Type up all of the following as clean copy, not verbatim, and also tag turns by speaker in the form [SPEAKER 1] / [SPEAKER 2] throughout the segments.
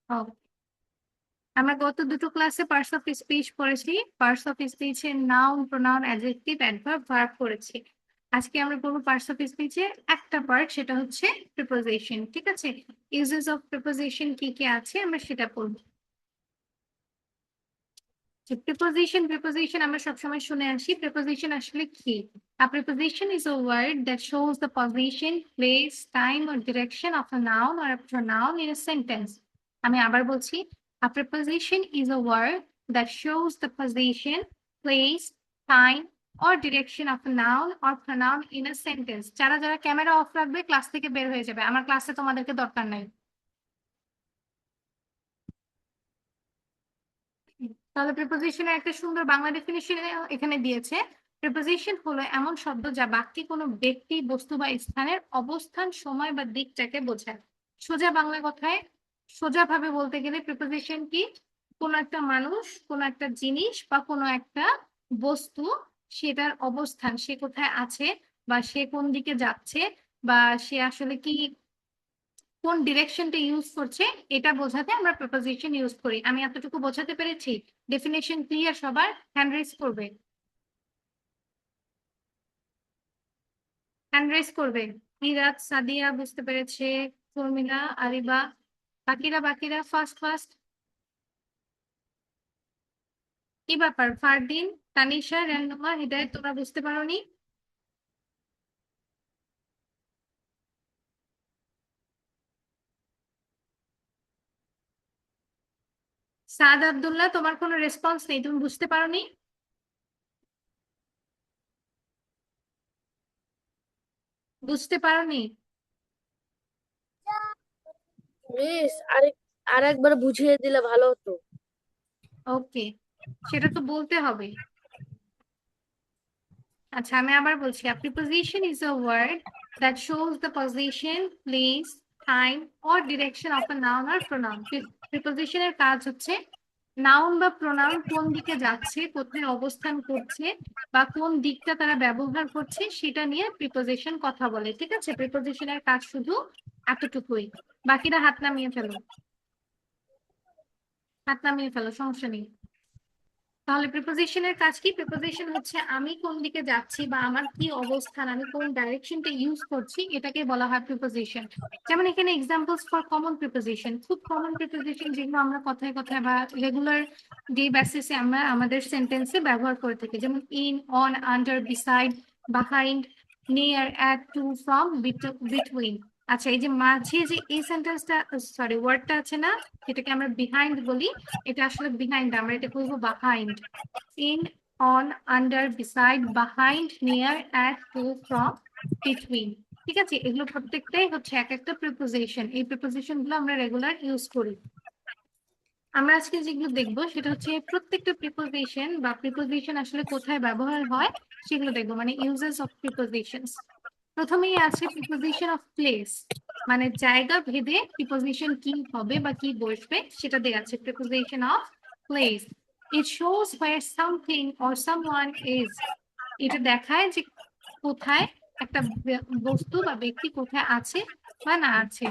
[SPEAKER 1] ও, আমরা গত দুটো ক্লাসে পার্টস অফ স্পিচ পড়েছি। পার্টস অফ স্পিচে noun, pronoun, adjective, adverb, verb পড়েছি। আজকে আমরা পড়বো পার্টস অফ স্পিচে একটা পার্ট, সেটা হচ্ছে প্রিপোজিশন। ঠিক আছে, ইউজেস অফ প্রিপোজিশন কি কি আছে আমরা সেটা পড়বো। প্রিপোজিশন আমরা সবসময় শুনে আসি। প্রিপোজিশন আসলে কি? A preposition is a word that shows the position, place, time or direction of a noun or a pronoun in a sentence. আমি আবার বলছি, a preposition is a word that shows the position, place, time or direction of a noun or pronoun in a sentence. যারা যারা camera off রাখবে class থেকে বের হয়ে যাবে, আমার ক্লাসে তোমাদেরকে দরকার নাই। তাহলে প্রিপোজিশনের একটা সুন্দর বাংলা ডেফিনিশন এখানে দিয়েছে। প্রিপোজিশন হলো এমন শব্দ যা বাক্যে কোনো ব্যক্তি, বস্তু বা স্থানের অবস্থান, সময় বা দিকটাকে বোঝায়। সোজা বাংলা কথায়, সোজা ভাবে বলতে গেলে প্রিপোজিশন কি? কোনো একটা মানুষ, কোনো একটা জিনিস বা কোনো একটা বস্তু, সেটার অবস্থান, সে কোথায় আছে বা সে কোন দিকে যাচ্ছে বা সে আসলে কি, কোন ডিরেকশনটা ইউজ করছে, এটা বোঝাতে আমরা প্রিপোজিশন ইউজ করি। আমি এতটুকু বোঝাতে পেরেছি? ডেফিনেশন ক্লিয়ার সবার? হ্যান্ড রেজ করবে, হ্যান্ড রেজ করবে। মিরাজ, সাদিয়া বুঝতে পেরেছে, শর্মিলা, আরিবা, বাকিরা বাকিরা ফার্স্ট ফার্স্ট। কি ব্যাপার ফারদিন, তানিশা, রেন্ডমা, হৃদয়, তোমরা বুঝতে পারোনি? সাদ আব্দুল্লাহ, তোমার কোনো রেসপন্স নেই, তুমি বুঝতে পারোনি? বুঝতে পারোনি?
[SPEAKER 2] মিস আরেকবার বুঝিয়ে দিলে ভালো হতো।
[SPEAKER 1] ওকে, সেটা তো বলতে হবে। আচ্ছা, আমি আবার বলছি, a preposition is a word that shows the position, place, time or direction of a noun or pronoun. Preposition এর কাজ হচ্ছে নাউন বা প্রোনাউন কোন দিকে যাচ্ছে, কোথায় অবস্থান করছে বা কোন দিকটা তারা ব্যবহার করছে সেটা নিয়ে প্রিপোজিশন কথা বলে। ঠিক আছে, প্রিপোজিশনের কাজ শুধু এতটুকুই। বাকিরা হাত নামিয়ে ফেলো, হাত নামিয়ে ফেলো, সমস্যা নেই। তাহলে প্রিপোজিশনের কাজ কি? প্রিপোজিশন হচ্ছে আমি কোন দিকে যাচ্ছি বা আমার কি অবস্থান, আমি কোন ডাইরেকশনটা ইউজ করছি, এটাকে বলা হয় প্রিপোজিশন। যেমন এখানে এক্সাম্পলস ফর কমন প্রিপোজিশন, খুব কমন প্রিপোজিশন যেগুলো আমরা কথায় কথায় বা রেগুলার ডে বেসিসে আমরা আমাদের সেন্টেন্সে ব্যবহার করে থাকি, যেমন in, on, under, beside, behind, near, at, to, from, between. আচ্ছা, এই যে মাঝে যে এই সেন্টেন্সটা, সরি ওয়ার্ডটা আছে না, যেটাকে আমরা বিহাইন্ড বলি, এটা আসলে বিহাইন্ড, আমরা এটা বলবো behind. In, on, under, beside, behind, near, at, to, from, between. ঠিক আছে, এগুলো প্রত্যেকটাই হচ্ছে এক একটা প্রিপোজিশন। এই প্রিপোজিশন গুলো আমরা রেগুলার ইউজ করি। আমরা আজকে যেগুলো দেখবো সেটা হচ্ছে প্রত্যেকটা প্রিপোজিশন বা প্রিপোজিশন আসলে কোথায় ব্যবহার হয় সেগুলো দেখবো, মানে ইউজেস অফ প্রিপোজিশনস। প্রথমেই আছে প্রিপোজিশন অফ প্লেস, মানে জায়গা ভেদে প্রিপোজিশন কি হবে বা কি বসবে সেটা দেয়া আছে। Preposition of place, it shows where something or someone is. এটা দেখায় যে কোথায় একটা বস্তু বা ব্যক্তি কোথায় আছে বা না আছে।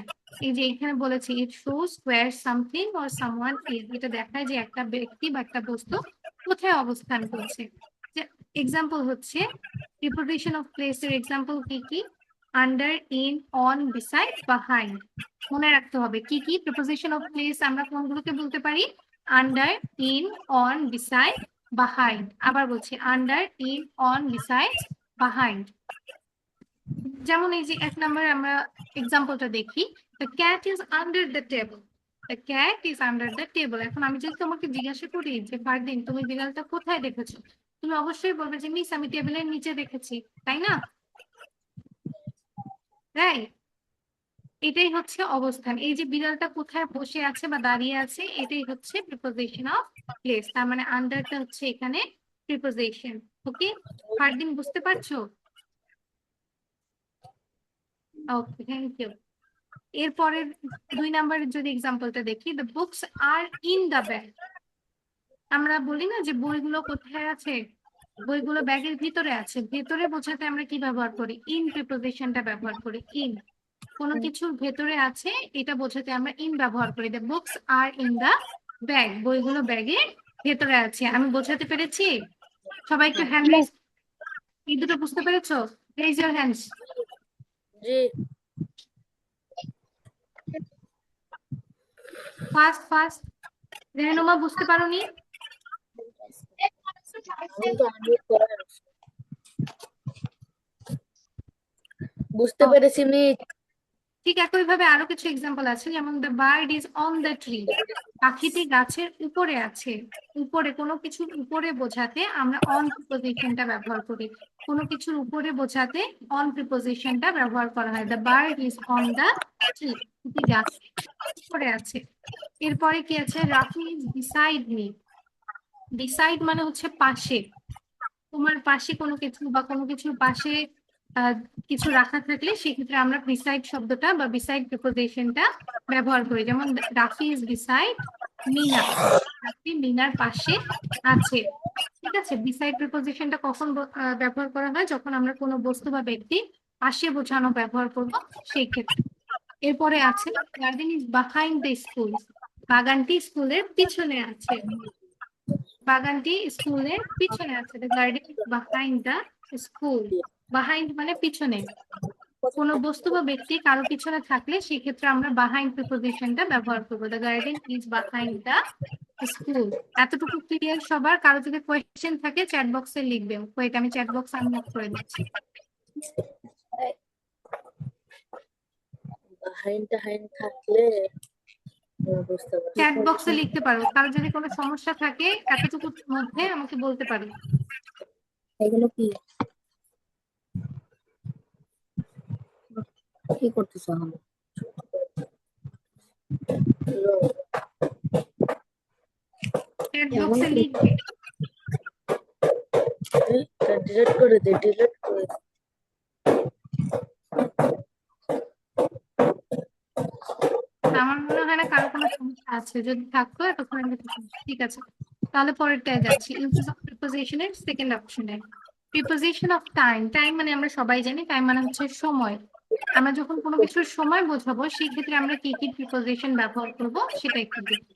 [SPEAKER 1] এই যে এখানে বলেছে it shows where something or someone is, এটা দেখায় যে একটা ব্যক্তি বা একটা বস্তু কোথায় অবস্থান করছে। যে এক্সাম্পল হচ্ছে প্রিপোজিশন অফ প্লেস এর এক্সাম্পল কি কি? Under, in, on, beside, behind. মনে রাখতে হবে কি কি প্রিপোজিশন অফ প্লেস আমরা কোনগুলোকে বলতে পারি? Under, in, on, beside, behind. আবার বলছি, under, in, on, beside, behind. যেমন এই যে এক নম্বরে আমরা এক্সাম্পলটা দেখি, the cat is under the table. The cat is under the table. এখন আমি যদি তোমাকে জিজ্ঞাসা করি যে ফারদিন তুমি বিড়ালটা কোথায় দেখেছো, তুমি অবশ্যই বলবে যে মিস আমি টেবিলের নিচে দেখেছি, তাই না? রাইট, এটাই হচ্ছে অবস্থান। এই যে বিড়ালটা কোথায় বসে আছে বা দাঁড়িয়ে আছে, এটাই হচ্ছে প্রিপোজিশন অফ প্লেস। তার মানে আন্ডারটা হচ্ছে এখানে প্রিপোজিশন। ওকে, ফারদিন বুঝতে পারছো? ওকে, থ্যাংক ইউ। এরপরে 2 নম্বরের যদি এক্সাম্পলটা দেখি, the books are in the bag. আমরা বলি না যে বইগুলো কোথায় আছে, বইগুলো ব্যাগের ভিতরে আছে। ভেতরে বোঝাতে আমরা কি ব্যবহার করি? ইন প্রিপোজিশনটা ব্যবহার করি, ইন। কোনো কিছুর ভেতরে আছে এটা বোঝাতে আমরা ইন ব্যবহার করি। The books are in the bag, বইগুলো ব্যাগে ভেতরে আছে। আমি বোঝাতে পেরেছি? সবাই একটু হ্যান্ড রেজ, এই দুটো বুঝতে পেরেছো? Raise your hands.
[SPEAKER 2] জি।
[SPEAKER 1] First first. রেহনুমা বুঝতে পারোনি?
[SPEAKER 2] আমি তো unmute করা আছে। বুঝতে
[SPEAKER 1] ও,
[SPEAKER 2] পেরেছি মিস।
[SPEAKER 1] ঠিক একইভাবে আরো কিছু এক্সাম্পল আছে, যেমন the bird is on the tree, পাখিটি গাছের উপরে আছে। উপরে, কোনো কিছুর উপরে বোঝাতে আমরা অন প্রিপোজিশনটা ব্যবহার করি। কোনো কিছুর উপরে বোঝাতে অন প্রিপোজিশনটা ব্যবহার করা হয়। The bird is on the tree, পাখিটি গাছের উপরে আছে। এরপরে কি আছে? Rafi is beside me. Beside মানে হচ্ছে পাশে। তোমার পাশে কোনো কিছু বা কোনো কিছুর পাশে আহ, কিছু রাখা থাকলে সেক্ষেত্রে আমরা বিসাইড শব্দটা বা বিসাইড প্রিপোজিশনটা ব্যবহার করি। যেমন রাফি ইজ বিসাইড মিনা, রাফি মিনার পাশে আছে। ঠিক আছে, বিসাইড প্রিপোজিশনটা কখন ব্যবহার করা হয়? যখন আমরা কোনো বস্তু বা ব্যক্তি পাশে বোঝানো ব্যবহার করব সেই ক্ষেত্রে। এরপরে আছে garden is behind the school, বাগানটি স্কুলের পিছনে আছে। বাগানটি স্কুলের পিছনে আছে। The garden is behind the school. Behind মানে পিছনে। কোনো বস্তু বা ব্যক্তি কারো পিছনে থাকলে সেক্ষেত্রে আমরা বিহাইন্ড প্রিপোজিশনটা ব্যবহার করবো। The garden is behind the school. এতটুকু ক্লিয়ার সবার? কারো যদি কোয়েশ্চেন থাকে চ্যাট বক্সে লিখবে। ওয়েট, আমি চ্যাট বক্স আনমিউট করে দিচ্ছি।
[SPEAKER 2] হাইন থাকলে বুঝতে পারছি।
[SPEAKER 1] চ্যাট বক্সে লিখতে পারো, কারো যদি কোনো সমস্যা থাকে এতটুকুর মধ্যে আমাকে বলতে পারো।
[SPEAKER 2] এগুলো কি কি করতেছ এখন?
[SPEAKER 1] চ্যাট বক্সে লিখবে।
[SPEAKER 2] ডিলিট করে দে, ডিলিট করে দে।
[SPEAKER 1] আমার মনে হয় না কারো কোনো সমস্যা আছে, যদি থাকতো এতক্ষণ আমি ঠিক আছে। তাহলে পরেরটায় যাচ্ছি, ইউজেস অফ প্রিপোজিশনের সেকেন্ড অপশনে। Preposition of time. টাইম মানে আমরা সবাই জানি, টাইম মানে হচ্ছে সময়। আমরা যখন কোনো কিছুর সময় বোঝাবো সেই ক্ষেত্রে আমরা কি কি প্রিপোজিশন ব্যবহার করব সেটা একটু দেখি।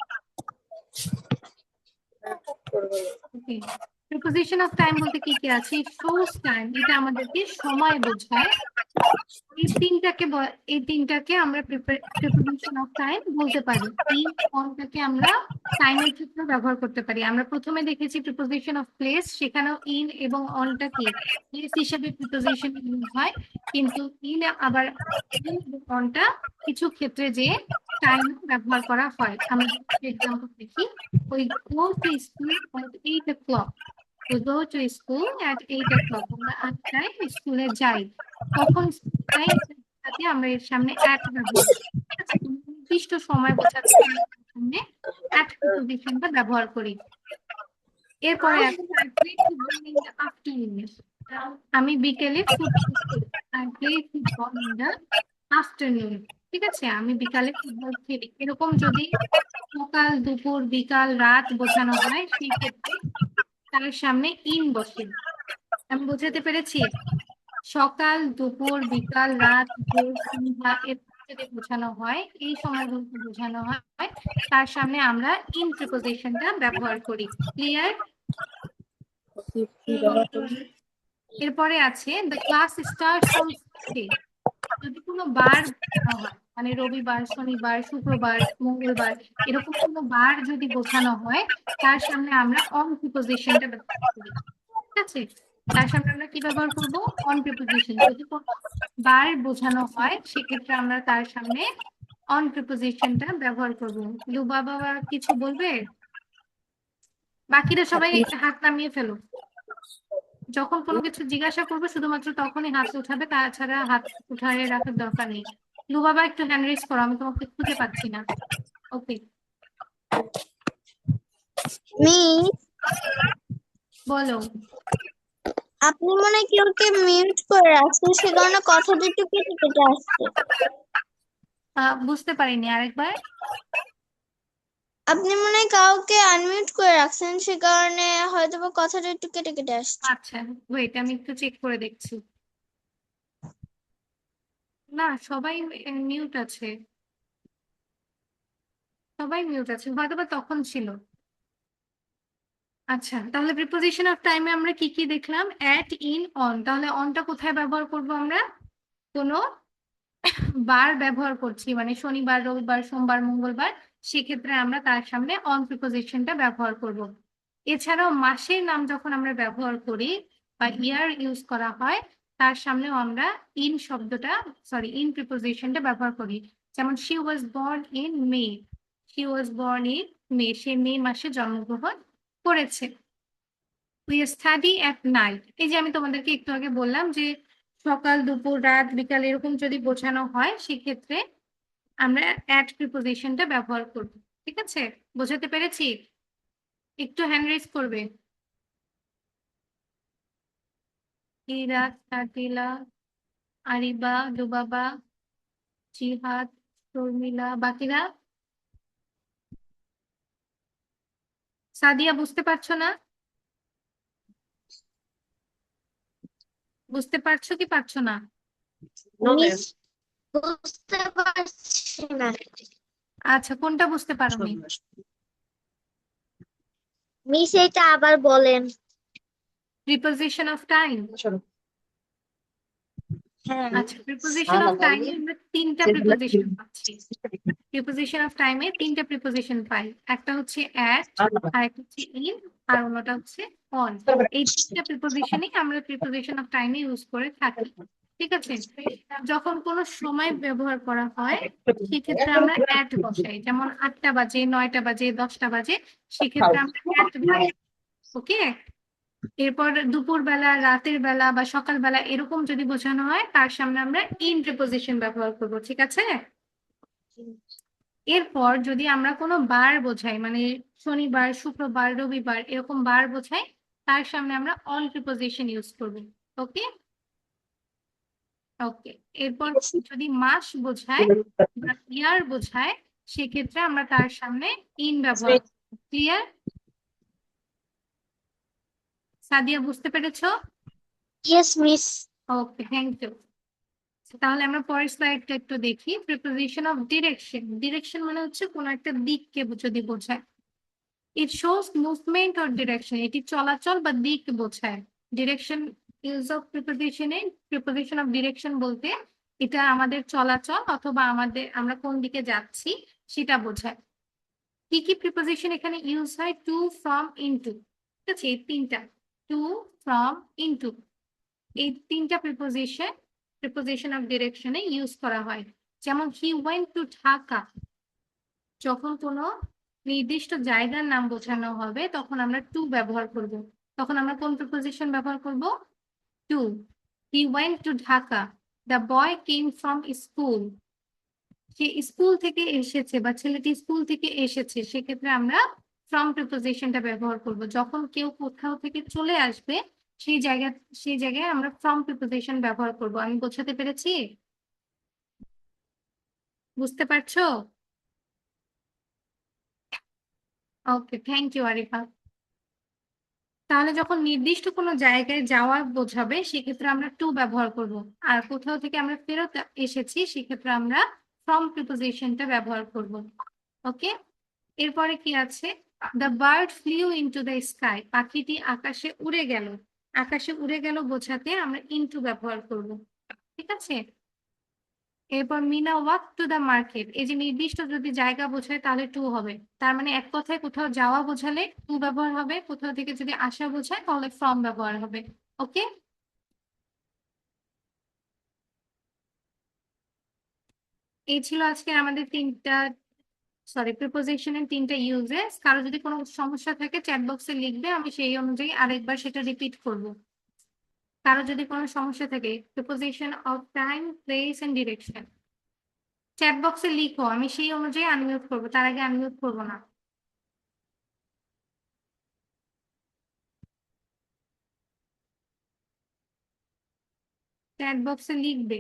[SPEAKER 1] প্রিপোজিশন অফ টাইম বলতে কি কি আছে? শোস টাইম, এটা আমাদেরকে সময় বোঝায়। এই তিনটাকে আমরা প্রিপোজিশন অফ টাইম বলতে পারি। এই ফর্মটাকে আমরা টাইমের ক্ষেত্রে ব্যবহার করতে পারি। আমরা প্রথমে দেখেছি প্রিপোজিশন অফ প্লেস, সেখানেও ইন এবং অনটা কি প্লেস হিসেবে প্রিপোজিশন ইউজ হয়, কিন্তু ইন আবার ইন এবং অনটা কিছু ক্ষেত্রে যে টাইম ব্যবহার করা হয়। আমরা এক্সাম্পল দেখি, ওই go to school at 8 o'clock. We go to school at 8 o'clock. আমরা 8টায় স্কুলে যাই। কখন যাই তাতে আমরা এর সামনে at ব্যবহার করি। ঠিক আছে, কোনো নির্দিষ্ট সময় বোঝাতে আমরা এর সামনে at প্রিপোজিশনটা ব্যবহার করি। এরপরে আছে I play football in the afternoon. আমি বিকেলে ফুটবল খেলি। I play football in the afternoon. ঠিক আছে, আমি বিকালে ফুটবল খেলি। এরকম যদি সকাল, দুপুর, বিকাল, রাত বোঝানো হয় সেই ক্ষেত্রে তার সামনে ইন বসে। আমি বোঝাতে পেরেছি? সকাল, দুপুর, বিকাল, রাত, ভোর, সন্ধ্যা এরকম যদি বোঝানো হয়, এই সময়গুলোকে বোঝানো হয়, তার সামনে আমরা ইন প্রিপোজিশনটা ব্যবহার করি। ক্লিয়ার? এরপরে আছে the class starts on Sunday. যদি কোনো বার বোঝানো হয়, মানে রবিবার, শনিবার, শুক্রবার, মঙ্গলবার, এরকম কোনো বার যদি বোঝানো হয় তার সামনে আমরা অন প্রিপোজিশনটা ব্যবহার করি। ঠিক আছে, তার সামনে আমরা কি ব্যবহার করব? On preposition. যদি কোনো বার বোঝানো হয় সেক্ষেত্রে আমরা তার সামনে অন প্রিপোজিশনটা ব্যবহার করব। লুবা বাবা কিছু বলবে? বাকিরা সবাই হাত নামিয়ে ফেলো। যখন কোনো কিছু জিজ্ঞাসা করবে শুধুমাত্র তখনই হাত উঠাবে, তাছাড়া হাত উঠায় রাখার দরকার নেই। লুবাবা একটু হ্যান্ড রেজ করো, আমি তোমাকে খুঁজে পাচ্ছি না। ওকে,
[SPEAKER 3] মিস,
[SPEAKER 1] বলো।
[SPEAKER 3] আপনি মনে হয় কেউকে মিউট করে রাখছেন, সে কারণে কথাটা একটু কেটে কেটে আসছে।
[SPEAKER 1] বুঝতে পারিনি, আরেকবার।
[SPEAKER 3] আপনি মনে হয় কাউকে আনমিউট করে রাখছেন, সে কারণে হয়তো বা কথাটা একটু কেটে কেটে আসছে।
[SPEAKER 1] আচ্ছা, ওয়েট, আমি একটু চেক করে দেখছি। না, সবাই মিউট আছে, সবাই মিউট আছে, হয়তোবা তখন ছিল। আচ্ছা, তাহলে প্রিপোজিশন অফ টাইমে আমরা কি কি দেখলাম? At, in, on. তাহলে অনটা কোথায় ব্যবহার করব আমরা? কোনো বার ব্যবহার করছি, মানে শনিবার, রবিবার, সোমবার, মঙ্গলবার, সেক্ষেত্রে আমরা তার সামনে অন প্রিপোজিশনটা ব্যবহার করব। এছাড়াও মাসের নাম যখন আমরা ব্যবহার করি বা ইয়ার ইউজ করা হয়, তার সামনেও আমরা ইন শব্দটা, সরি, ইন প্রিপোজিশনটা ব্যবহার করি। যেমন she was born in May, she was born in May, সে মে মাসে জন্মগ্রহণ করেছে। উই স্টাডি অ্যাট নাইট, এই যে আমি তোমাদেরকে একটু আগে বললাম যে সকাল, দুপুর, রাত, বিকাল এরকম যদি বোঝানো হয় সেক্ষেত্রে আমরা অ্যাট প্রিপোজিশনটা ব্যবহার করব। ঠিক আছে, বোঝাতে পেরেছি? একটু হ্যান্ড রেজ করবে। ইরা, শাকিলা, আরিবা, লুবাবা, জিহাদ, শর্মিলা, বাকিরা? সাদিয়া, বুঝতে পারছো না? বুঝতে পারছো কি পারছো না?
[SPEAKER 3] মিস বুঝতে পারছি না।
[SPEAKER 1] আচ্ছা, কোনটা বুঝতে পারোনি?
[SPEAKER 3] মিস এটা আবার বলেন।
[SPEAKER 1] Preposition of time.
[SPEAKER 3] হ্যাঁ।
[SPEAKER 1] আচ্ছা, প্রিপোজিশন অফ টাইমে আমরা তিনটা প্রিপোজিশন পাচ্ছি। প্রিপোজিশন অফ টাইমে তিনটা প্রিপোজিশন পাই, একটা হচ্ছে অ্যাট, আর একটা হচ্ছে ইন, আর অন্যটা হচ্ছে অন। এই তিনটা প্রিপোজিশনই আমরা প্রিপোজিশন অফ টাইমে ইউজ করে থাকি। ঠিক আছে, যখন কোনো সময় ব্যবহার করা হয় সেক্ষেত্রে আমরা অ্যাট বসাই, যেমন 8টা বাজে, 9টা বাজে, 10টা বাজে, সেক্ষেত্রে আমরা অ্যাট বসাই। ওকে, এরপর দুপুর বেলা, রাতের বেলা বা সকাল বেলা এরকম যদি বোঝানো হয় তার সামনে আমরা ইন প্রিপোজিশন ব্যবহার করব। ঠিক আছে, এরপর যদি আমরা কোনো বার বোঝাই, মানে শনিবার, শুক্রবার, রবিবার এরকম বার বোঝাই, তার সামনে আমরা অন প্রিপোজিশন ইউজ করব। ওকে ওকে, এরপর যদি মাস বোঝায় বা ইয়ার বোঝায় সেক্ষেত্রে আমরা তার সামনে ইন ব্যবহার করব। ক্লিয়ার? সাদিয়া, বুঝতে পেরেছো?
[SPEAKER 3] Yes miss.
[SPEAKER 1] Okay, thank you. তাহলে আমরা পরের স্লাইডটা একটু দেখি। Preposition of direction. ডিরেকশন মানে হচ্ছে কোনো একটা দিককে যদি বোঝায়। It shows movement or direction, এটি চলাচল বা দিক বোঝায়। ডিরেকশন ইউজ অফ প্রিপোজিশনে, প্রিপোজিশন অফ ডিরেকশন বলতে এটা আমাদের চলাচল অথবা আমাদের আমরা কোন দিকে যাচ্ছি সেটা বোঝায়। কি কি প্রিপোজিশন এখানে ইউজ হয়? To, from, into. ঠিক আছে, এই তিনটা, টু, ফ্রম, ইনটু, এই তিনটা প্রিপোজিশন অফ ডিরেকশনে ইউজ করা হয়। যেমন হি ওয়েন্ট টু ঢাকা, যখন কোনো নির্দিষ্ট জায়গার নাম বোঝানো হবে তখন আমরা টু ব্যবহার করব। তখন আমরা কোন প্রিপোজিশন ব্যবহার করব? To. He went to Dhaka, the boy came from school, সে স্কুল থেকে এসেছে বা ছেলেটি স্কুল থেকে এসেছে, সেক্ষেত্রে আমরা ফ্রম প্রিপোজিশনটা ব্যবহার করব। যখন কেউ কোথাও থেকে চলে আসবে সেই জায়গায় আমরা ফ্রম প্রিপোজিশন ব্যবহার করব। আমি বোঝাতে পেরেছি? বুঝতে পারছো? ওকে, থ্যাংক ইউ আরিফা। তাহলে যখন নির্দিষ্ট কোনো জায়গায় যাওয়া বোঝাবে সেক্ষেত্রে আমরা টু ব্যবহার করব, আর কোথাও থেকে আমরা ফেরত এসেছি সেক্ষেত্রে আমরা ফ্রম প্রিপোজিশনটা ব্যবহার করব। ওকে, এরপরে কি আছে? The bird flew into the sky, পাখিটি আকাশে উড়ে গেল। আকাশে উড়ে গেল বোঝাতে আমরা ইনটু ব্যবহার করব। ঠিক আছে, এরপর Meena walk to the market, এই যে নির্দিষ্ট যদি জায়গা বোঝায় তাহলে টু হবে। তার মানে এক কথায় কোথাও যাওয়া বোঝালে টু ব্যবহার হবে, কোথাও থেকে যদি আসা বোঝায় তাহলে ফ্রম ব্যবহার হবে। ওকে, এই ছিল আজকে আমাদের তিনটা, সরি, প্রিপোজিশনের তিনটা ইউজেস। কারো যদি কোনো সমস্যা থাকে চ্যাট বক্সে লিখবে, আমি সেই অনুযায়ী আরেকবার সেটা রিপিট করব। কারো যদি কোনো সমস্যা থাকে preposition of time, place and direction, chat বক্সে লিখো, আমি সেই অনুযায়ী আনমিউট করবো, তার আগে আনমিউট করবো না। চ্যাট বক্সে লিখবে।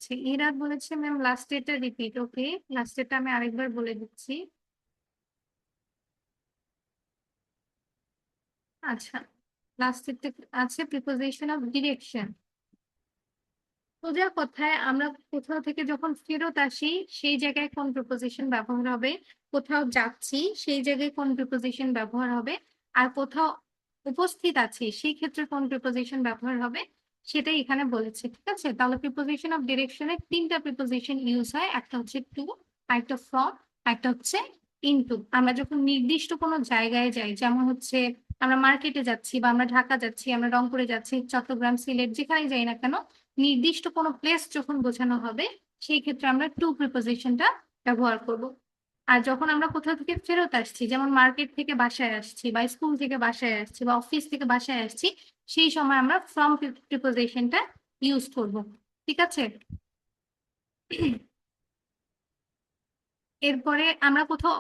[SPEAKER 1] আচ্ছা, ইরাদ বলেছে ম্যাম লাস্টেরটা রিপিট। ওকে, লাস্টেরটা আমি আরেকবার বলে দিচ্ছি। আচ্ছা, লাস্টেরটা আছে প্রিপোজিশন অফ ডিরেকশন। সোজা কথায় আমরা কোথাও থেকে যখন ফেরত আসি সেই জায়গায় কোন প্রিপোজিশন ব্যবহার হবে, কোথাও যাচ্ছি সেই জায়গায় কোন প্রিপোজিশন ব্যবহার হবে, আর কোথাও উপস্থিত আছি সেই ক্ষেত্রে কোন প্রিপোজিশন ব্যবহার হবে সেটাই এখানে বলেছে। ঠিক আছে, তাহলে প্রিপোজিশন অফ ডিরেকশনে তিনটা প্রিপোজিশন ইউজ হয়, একটা হচ্ছে টু, একটা ফ্রম, একটা হচ্ছে ইনটু। আমরা যখন নির্দিষ্ট কোনো জায়গায় যাই, যেমন হচ্ছে আমরা মার্কেটে যাচ্ছি বা আমরা ঢাকা যাচ্ছি, আমরা রংপুরে যাচ্ছি, চট্টগ্রাম, সিলেট, যেখানেই যাই না কেন, নির্দিষ্ট কোনো প্লেস যখন বোঝানো হবে সেই ক্ষেত্রে আমরা টু প্রিপোজিশনটা ব্যবহার করব। আর যখন আমরা কোথাও থেকে ফেরত আসছি, যেমন মার্কেট থেকে বাসায় আসছি বা স্কুল থেকে বাসায় আসছি বা অফিস থেকে বাসায় আসছি, সেই সময় আমরা ফ্রম প্রিপোজিশনটা ইউজ করব। ঠিক আছে, এরপরে আমরা কোথাও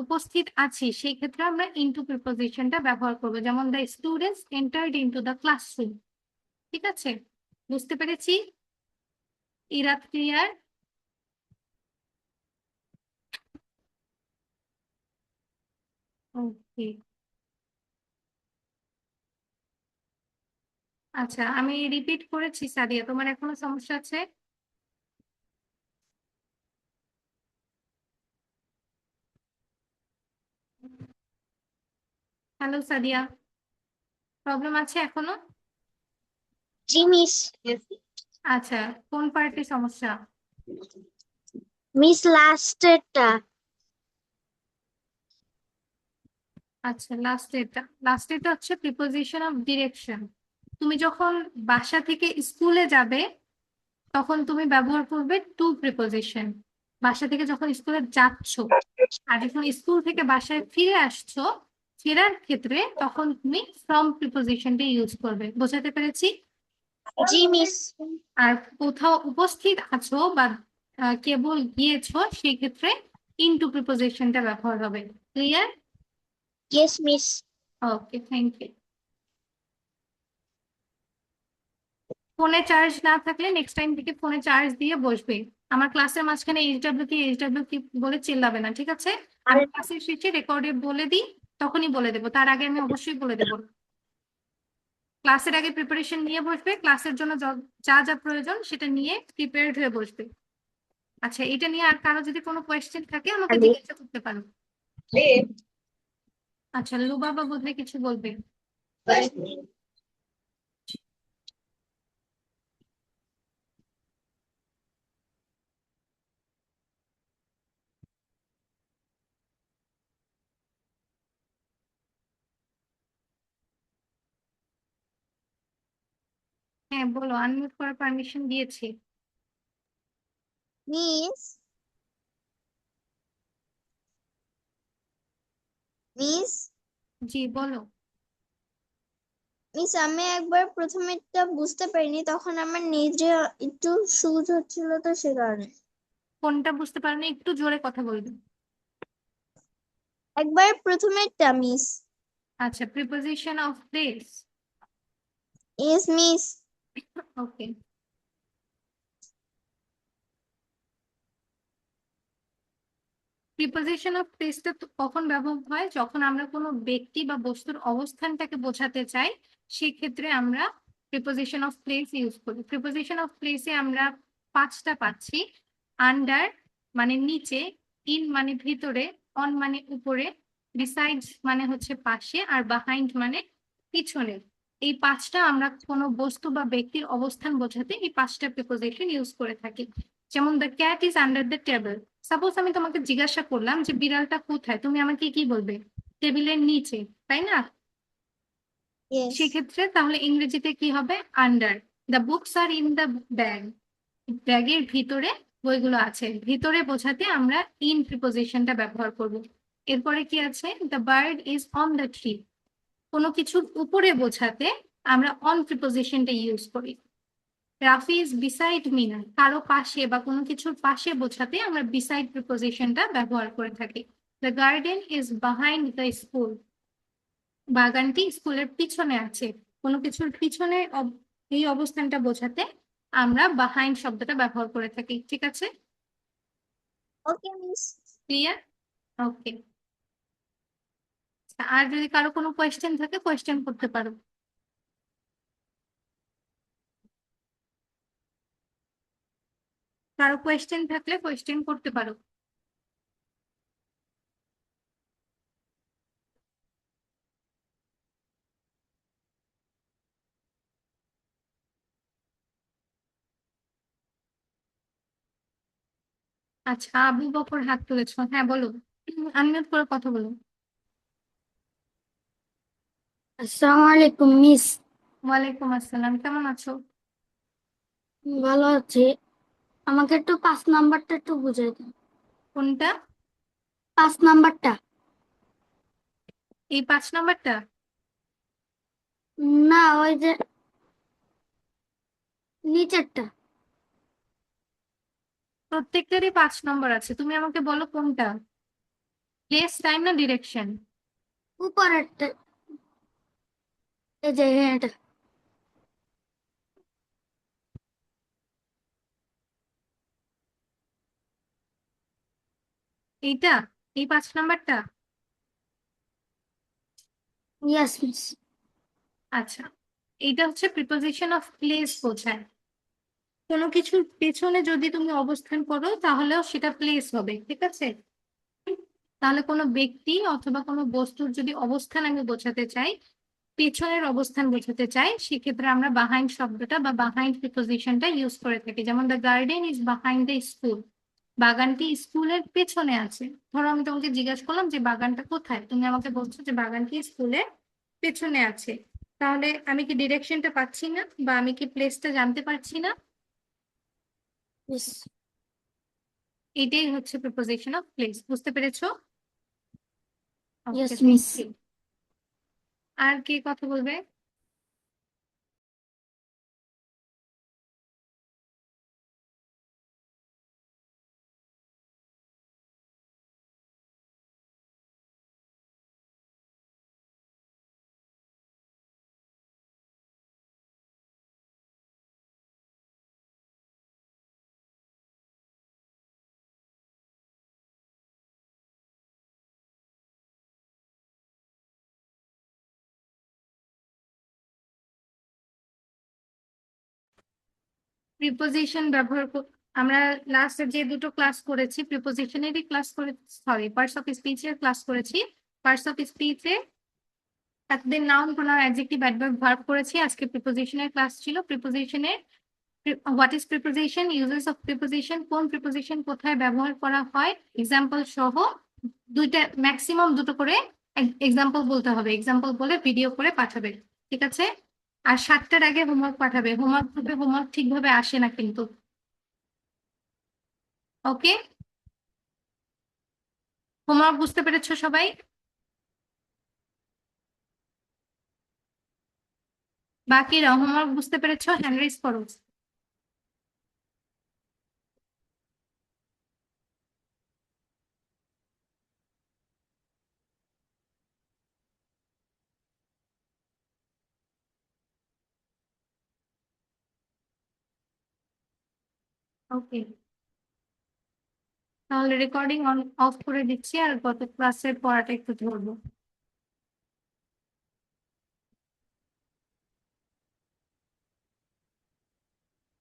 [SPEAKER 1] উপস্থিত আছি সেই ক্ষেত্রে আমরা ইনটু প্রিপোজিশনটা ব্যবহার করব, যেমন the students entered into the classroom. ঠিক আছে, বুঝতে পেরেছি? ইরাত ক্লিয়ার? ওকে, আচ্ছা আমি রিপিট করেছি সাদিয়া, তোমার এখনো সমস্যা আছে? হ্যালো সাদিয়া, প্রবলেম আছে এখনো?
[SPEAKER 3] জি মিস।
[SPEAKER 1] আচ্ছা, কোন পার্টে সমস্যা?
[SPEAKER 3] মিস লাস্টেরটা।
[SPEAKER 1] আচ্ছা, লাস্টেরটা হচ্ছে প্রিপোজিশন অফ ডিরেকশন। তুমি যখন বাসা থেকে স্কুলে যাবে তখন তুমি ব্যবহার করবে টু প্রিপোজিশন, বাসা থেকে যখন স্কুলে যাচ্ছ। আর যখন স্কুল থেকে বাসায় ফিরে আসছো, ফেরার ক্ষেত্রে তখন তুমি ফ্রম প্রিপোজিশনটা ইউজ করবে। বোঝাতে পেরেছি?
[SPEAKER 3] জি মিস।
[SPEAKER 1] আর কোথাও উপস্থিত আছো বা কেবল গিয়েছো সেই ক্ষেত্রে ইনটু প্রিপোজিশনটা ব্যবহার হবে। Clear?
[SPEAKER 3] Yes miss.
[SPEAKER 1] Okay, thank you. ফোনে চার্জ না থাকলে নেক্সট টাইম থেকে ফোনে চার্জ দিয়ে বসবে। আমার ক্লাসের মাঝখানে এইচডব্লিউ কি বলে চিল্লাবে না, ঠিক আছে? আমি ক্লাসের শেষে রেকর্ডে বলে দিই, তখনই বলে দেবো, তার আগে আমি অবশ্যই বলে দেবো। ক্লাসের আগে প্রিপারেশন নিয়ে বসবে, ক্লাসের জন্য যা যা প্রয়োজন সেটা নিয়ে প্রিপেয়ার্ড হয়ে বসবে। আচ্ছা, এটা নিয়ে আর কারো যদি কোনো কোয়েশ্চেন থাকে আমাকে জিজ্ঞাসা করতে পারো। আচ্ছা, লুবাবা বোধহয় কিছু বলবে। হ্যাঁ বলো, আনমিউট করার পারমিশন দিয়েছি।
[SPEAKER 3] মিস। মিস।
[SPEAKER 1] জি বলো।
[SPEAKER 3] মিস আমি একবার প্রথমেরটা বুঝতে পারিনি, তখন আমার নিজে একটু সুজ হচ্ছিল, তো সে কারণে।
[SPEAKER 1] কোনটা বুঝতে পারোনি? একটু জোরে কথা বলবে।
[SPEAKER 3] একবার প্রথমেরটা মিস।
[SPEAKER 1] আচ্ছা, preposition of place.
[SPEAKER 3] Yes miss.
[SPEAKER 1] Okay, preposition of প্লেসটা কখন ব্যবহার হয়? যখন আমরা কোনো ব্যক্তি বা বস্তুর অবস্থানটাকে বোঝাতে চাই সেক্ষেত্রে আমরা প্রিপোজিশন অফ প্লেস ইউজ করি। প্রিপোজিশন অফ প্লেসে আমরা পাঁচটা পাচ্ছি। আন্ডার মানে নিচে, ইন মানে ভিতরে, অন মানে উপরে, বিসাইডস মানে হচ্ছে পাশে, আর বাহাইন্ড মানে পিছনে। এই পাঁচটা আমরা কোনো বস্তু বা ব্যক্তির অবস্থান বোঝাতে এই পাঁচটা প্রিপোজিশন ইউজ করে থাকি। যেমন the cat is under the table. Suppose আমি তোমাকে জিজ্ঞাসা করলাম যে বিড়ালটা কোথায়, তুমি আমাকে কি বলবে? টেবিলের নিচে, তাই না?
[SPEAKER 3] ইয়েস।
[SPEAKER 1] সেক্ষেত্রে তাহলে ইংরেজিতে কি হবে? Under. The books are in the bag. ব্যাগের ভিতরে বইগুলো আছে, ভিতরে বোঝাতে আমরা ইন প্রিপোজিশনটা ব্যবহার করব। এরপরে কি আছে? The bird is on the tree. কোনো কিছুর উপরে বোঝাতে আমরা অন প্রিপোজিশনটা ইউজ করি। রাফি ইজ বিসাইড মি, না কারো পাশে বা কোনো কিছুর পাশে বোঝাতে আমরা বিসাইড প্রিপোজিশনটা ব্যবহার করে থাকি। The garden is behind the school. বাগানটি স্কুলের পিছনে আছে। কোনো কিছুর পিছনে এই অবস্থানটা বোঝাতে আমরা behind শব্দটা ব্যবহার করে থাকি, ঠিক আছে?
[SPEAKER 3] ওকে মিস।
[SPEAKER 1] ক্লিয়ার? ওকে। আর যদি কারো কোনো কোয়েশ্চেন থাকে কোয়েশ্চেন করতে পারো। কারো কোয়েশ্চেন থাকলে কোয়েশ্চেন করতে পারো। আচ্ছা, আবু বকর হাত তুলেছো, হ্যাঁ বলো। আনমিউট করে কথা বলো।
[SPEAKER 2] আসসালামু আলাইকুম মিস।
[SPEAKER 1] ওয়ালাইকুম আসসালাম, কেমন আছো?
[SPEAKER 2] ভালো আছি। আমাকে একটু 5 নাম্বারটা একটু বুঝাই দিন।
[SPEAKER 1] কোনটা?
[SPEAKER 2] 5 নাম্বারটা।
[SPEAKER 1] এই 5 নাম্বারটা?
[SPEAKER 2] না, ওই যে নিচেরটা।
[SPEAKER 1] প্রত্যেকটারই 5 নম্বর আছে, তুমি আমাকে বলো কোনটা, প্লেস, টাইম না ডিরেকশন?
[SPEAKER 2] উপরেরটা, এই যে এটা।
[SPEAKER 1] এইটা, এই 5 নাম্বারটা?
[SPEAKER 2] Yes miss.
[SPEAKER 1] আচ্ছা, এইটা হচ্ছে প্রিপোজিশন অফ প্লেস বোঝায়। কোনো কিছুর পেছনে যদি তুমি অবস্থান করো তাহলেও সেটা প্লেস হবে, ঠিক আছে? তাহলে কোনো ব্যক্তি অথবা কোনো বস্তুর যদি অবস্থান আমি বোঝাতে চাই, পেছনের অবস্থান বোঝাতে চাই, সেক্ষেত্রে আমরা বাহাইন্ড শব্দটা বা বাহাইন্ড প্রিপোজিশনটা ইউজ করে থাকি। যেমন the garden is behind the school, বাগানটি স্কুলের পেছনে আছে। ধরো আমি তোমাকে জিজ্ঞাসা করলাম যে বাগানটা কোথায়, তুমি আমাকে বলছো যে বাগানটি স্কুলের পেছনে আছে, তাহলে আমি কি ডিরেকশনটা পাচ্ছি না বা আমি কি প্লেসটা জানতে পারছি না?
[SPEAKER 2] মিস।
[SPEAKER 1] এটাই হচ্ছে প্রিপোজিশন অফ প্লেস, বুঝতে পেরেছো?
[SPEAKER 2] Yes
[SPEAKER 1] okay,
[SPEAKER 2] miss.
[SPEAKER 1] Thank you. আর কে কথা বলবে? প্রিপোজিশন ব্যবহার আমরা লাস্টে যে দুটো ক্লাস করেছি প্রিপোজিশনেরই ক্লাস করে, সরি পার্টস অফ স্পিচের ক্লাস করেছি। পার্টস অফ স্পিচে এতদিন noun pronoun adjective adverb verb করেছি, আজকে প্রিপোজিশনের ক্লাস ছিল। প্রিপোজিশনের what is preposition, uses of preposition, কোন প্রিপোজিশন কোথায় ব্যবহার করা হয়, এক্সাম্পল সহ দুইটা ম্যাক্সিমাম দুটো করে এক্সাম্পল বলতে হবে, এক্সাম্পল বলে ভিডিও করে পাঠাবে, ঠিক আছে? আর 7টার আগে হোমওয়ার্ক পাঠাবে, হোমওয়ার্ক গ্রুপে হোমওয়ার্ক ঠিকভাবে আসে না কিন্তু। ওকে, হোমওয়ার্ক বুঝতে পেরেছো সবাই? বাকিরা হোমওয়ার্ক বুঝতে পেরেছো? হ্যান্ড রেজ করো। ওকে, তাহলে রেকর্ডিং অন অফ করে দিচ্ছি আর গত ক্লাসের পড়াটা একটু ধরবো।